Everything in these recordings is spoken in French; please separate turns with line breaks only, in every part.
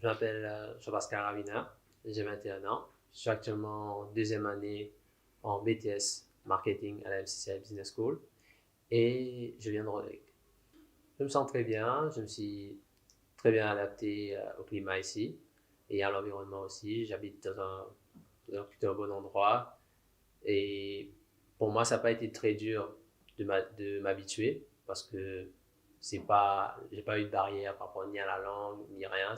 Je m'appelle Jean-Pascal Ravina, j'ai 21 ans. Je suis actuellement en deuxième année en BTS Marketing à la MCCI Business School et je viens de Rodrigue. Je me sens très bien, je me suis très bien adapté au climat ici et à l'environnement aussi. J'habite dans un plutôt bon endroit et pour moi, ça n'a pas été très dur de m'habituer parce que j'ai pas eu de barrière par rapport ni à la langue ni rien.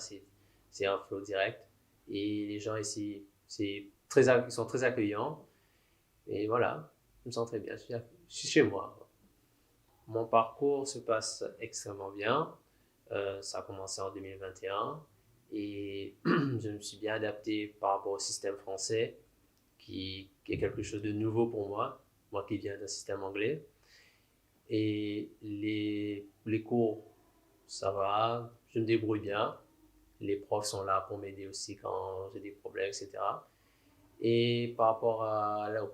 C'est un flow direct. Et les gens ici, ils sont très accueillants. Et voilà, je me sens très bien. Je suis chez moi. Mon parcours se passe extrêmement bien. Ça a commencé en 2021 et je me suis bien adapté par rapport au système français qui est quelque chose de nouveau pour moi qui viens d'un système anglais. Et les cours, ça va, je me débrouille bien. Les profs sont là pour m'aider aussi quand j'ai des problèmes, etc. Et par rapport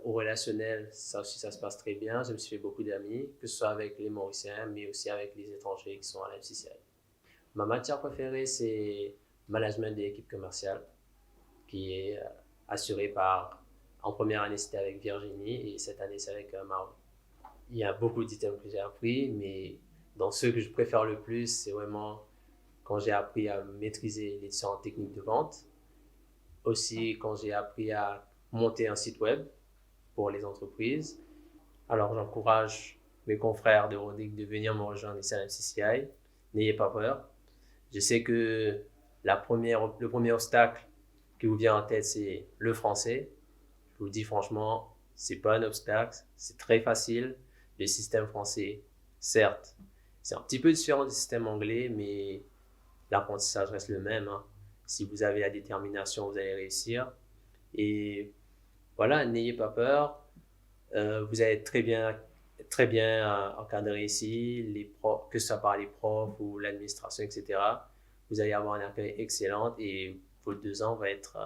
au relationnel, ça aussi, ça se passe très bien. Je me suis fait beaucoup d'amis, que ce soit avec les Mauriciens, mais aussi avec les étrangers qui sont à la FCCI. Ma matière préférée, c'est management des équipes commerciales, qui est assurée par, en première année, c'était avec Virginie, et cette année, c'est avec Maroc. Il y a beaucoup d'items que j'ai appris, mais dans ceux que je préfère le plus, c'est vraiment quand j'ai appris à maîtriser les différentes techniques de vente. Aussi, quand j'ai appris à monter un site web pour les entreprises. Alors, j'encourage mes confrères de Rodic de venir me rejoindre ici à MCCI. N'ayez pas peur. Je sais que le premier obstacle qui vous vient en tête, c'est le français. Je vous dis franchement, c'est pas un obstacle, c'est très facile. Le système français, certes, c'est un petit peu différent du système anglais, mais l'apprentissage reste le même, hein. Si vous avez la détermination, vous allez réussir. Et voilà, n'ayez pas peur. Vous allez être très bien encadré ici, que ce soit par les profs ou l'administration, etc. Vous allez avoir un accueil excellent et vos 2 ans vont être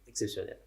exceptionnels.